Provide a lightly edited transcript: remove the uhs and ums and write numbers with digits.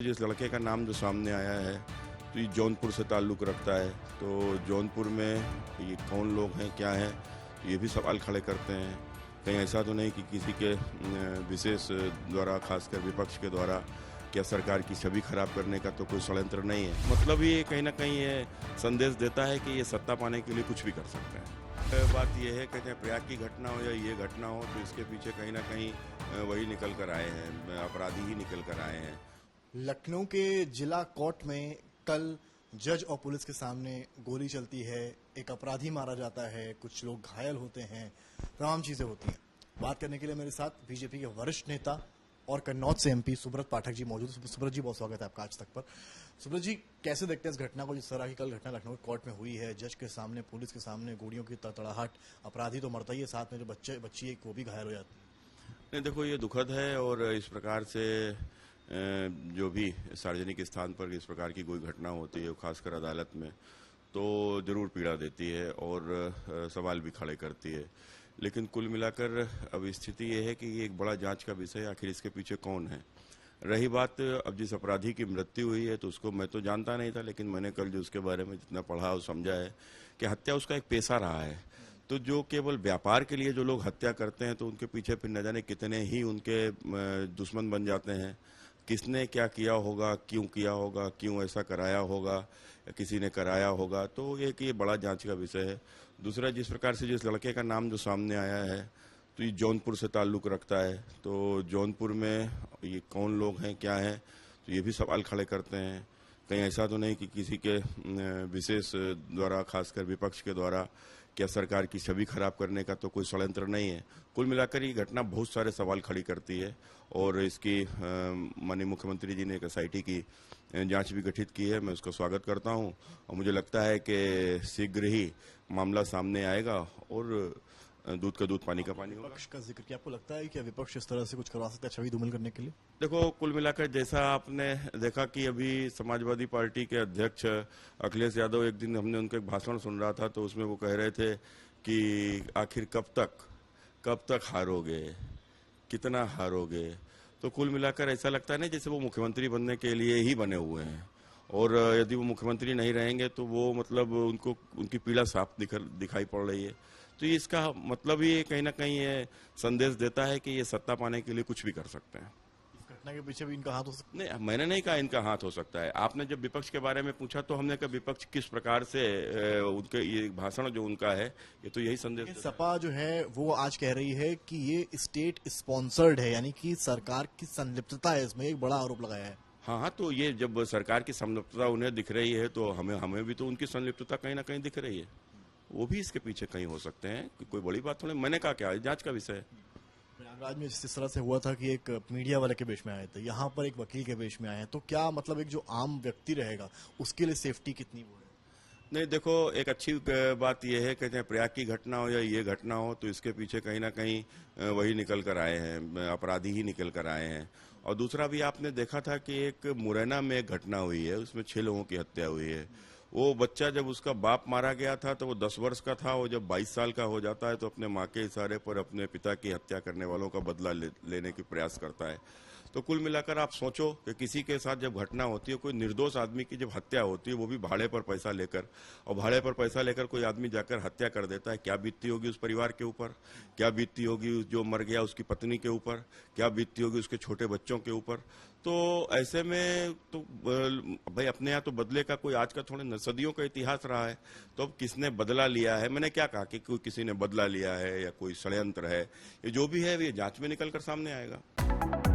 जिस लड़के का नाम जो सामने आया है तो ये जौनपुर से ताल्लुक़ रखता है। तो जौनपुर में ये कौन लोग हैं, क्या हैं, ये भी सवाल खड़े करते हैं। कहीं ऐसा तो नहीं कि किसी के विशेष द्वारा, खासकर विपक्ष के द्वारा, क्या सरकार की छवि खराब करने का तो कोई षड्यंत्र नहीं है। मतलब ये कहीं ना कहीं ये संदेश देता है कि ये सत्ता पाने के लिए कुछ भी कर सकते हैं। बात ये है कि चाहे प्रयाग की घटना हो या ये घटना हो, तो इसके पीछे कहीं ना कहीं वही निकल कर आए हैं, अपराधी ही निकल कर आए हैं। लखनऊ के जिला कोर्ट में कल जज और पुलिस के सामने गोली चलती है, एक अपराधी मारा जाता है, कुछ लोग घायल होते हैं, तमाम चीजें होती हैं। बात करने के लिए मेरे साथ बीजेपी के वरिष्ठ नेता और कन्नौज से एमपी सुब्रत पाठक जी मौजूद। सुब्रत जी, बहुत स्वागत है आपका आज तक पर। सुब्रत जी, कैसे देखते हैं इस घटना को, जिस तरह की कल घटना लखनऊ कोर्ट में हुई है, जज के सामने, पुलिस के सामने गोलियों की तड़तड़ाहट, अपराधी तो मरता ही है, साथ में जो बच्ची एक वो भी घायल हो जाती है। नहीं, देखो, ये दुखद है और इस प्रकार से जो भी सार्वजनिक स्थान पर इस प्रकार की कोई घटना होती है, खासकर अदालत में, तो ज़रूर पीड़ा देती है और सवाल भी खड़े करती है। लेकिन कुल मिलाकर अब स्थिति ये है कि ये एक बड़ा जांच का विषय है, आखिर इसके पीछे कौन है। रही बात अब जिस अपराधी की मृत्यु हुई है, तो उसको मैं तो जानता नहीं था, लेकिन मैंने कल जो उसके बारे में जितना पढ़ा और समझा है कि हत्या उसका एक पेशा रहा है। तो जो केवल व्यापार के लिए जो लोग हत्या करते हैं, तो उनके पीछे फिर न जाने कितने ही उनके दुश्मन बन जाते हैं। किसने क्या किया होगा, क्यों ऐसा कराया होगा, किसी ने कराया होगा, तो एक ये बड़ा जांच का विषय है। दूसरा, जिस प्रकार से जिस लड़के का नाम जो सामने आया है, तो ये जौनपुर से ताल्लुक़ रखता है। तो जौनपुर में ये कौन लोग हैं, क्या हैं, तो ये भी सवाल खड़े करते हैं। कहीं ऐसा तो नहीं कि किसी के विशेष द्वारा, खासकर विपक्ष के द्वारा, क्या सरकार की छवि खराब करने का तो कोई षड्यंत्र नहीं है। कुल मिलाकर ये घटना बहुत सारे सवाल खड़ी करती है और इसकी माननीय मुख्यमंत्री जी ने एक एसआईटी की जांच भी गठित की है। मैं उसका स्वागत करता हूं और मुझे लगता है कि शीघ्र ही मामला सामने आएगा और दूध का दूध, पानी का पानी होगा। विपक्ष का जिक्र, क्या आपको लगता है कि विपक्ष इस तरह से कुछ करवा सकता है छवि धूमिल करने के लिए? देखो, कुल मिलाकर जैसा आपने देखा कि अभी समाजवादी पार्टी के अध्यक्ष अखिलेश यादव, एक दिन हमने उनका एक भाषण सुन रहा था, तो उसमें वो कह रहे थे कि आखिर कब तक हारोगे, कितना हारोगे। तो कुल मिलाकर ऐसा लगता है ना जैसे वो मुख्यमंत्री बनने के लिए ही बने हुए हैं, और यदि वो मुख्यमंत्री नहीं रहेंगे तो वो मतलब उनकी पीड़ा साफ दिखाई पड़ रही है। तो ये इसका मतलब ही कहीं ना कहीं ये संदेश देता है कि ये सत्ता पाने के लिए कुछ भी कर सकते हैं। इस घटना के पीछे भी इनका हाथ हो सकता है? नहीं, मैंने नहीं कहा इनका हाथ हो सकता है। आपने जब विपक्ष के बारे में पूछा तो हमने कहा विपक्ष किस प्रकार से उनके ये भाषण जो उनका है, ये तो यही संदेश। सपा जो है वो आज कह रही है कि ये स्टेट स्पॉन्सर्ड है, यानी कि सरकार की संलिप्तता है इसमें, एक बड़ा आरोप लगाया है। हाँ, तो ये जब सरकार की संलिप्तता उन्हें दिख रही है, तो हमें भी तो उनकी संलिप्तता कहीं ना कहीं दिख रही है। वो भी इसके पीछे कहीं हो सकते हैं, कोई बड़ी बात थोड़ी। मैंने कहा क्या, जांच का विषय है। प्रयागराज में जिस तरह से हुआ था कि एक मीडिया वाले के बेश में आए थे, यहाँ पर एक वकील के बेश में आए हैं, तो क्या मतलब एक जो आम व्यक्ति रहेगा उसके लिए सेफ्टी कितनी वो है? नहीं, देखो, एक अच्छी बात यह है कि चाहे प्रयाग की घटना हो या ये घटना हो, तो इसके पीछे कहीं ना कहीं वही निकल कर आए हैं, अपराधी ही निकल कर आए हैं। और दूसरा भी आपने देखा था कि एक मुरैना में एक घटना हुई है, उसमें 6 लोगों की हत्या हुई है। वो बच्चा, जब उसका बाप मारा गया था तो वो 10 वर्ष का था, वो जब 22 साल का हो जाता है तो अपने माँ के इशारे पर अपने पिता की हत्या करने वालों का बदला लेने की प्रयास करता है। तो कुल मिलाकर आप सोचो कि किसी के साथ जब घटना होती है, कोई निर्दोष आदमी की जब हत्या होती है, वो भी भाड़े पर पैसा लेकर, और भाड़े पर पैसा लेकर कोई आदमी जाकर हत्या कर देता है, क्या बीतती होगी उस परिवार के ऊपर, क्या बीतती होगी जो मर गया उसकी पत्नी के ऊपर, क्या बीतती होगी उसके छोटे बच्चों के ऊपर। तो ऐसे में तो भाई अपने यहाँ तो बदले का कोई आज का थोड़े सदियों का इतिहास रहा है। तो अब किसने बदला लिया है, मैंने क्या कहा कि कोई किसी ने बदला लिया है या कोई षड्यंत्र है, ये जो भी है ये जांच में निकल कर सामने आएगा।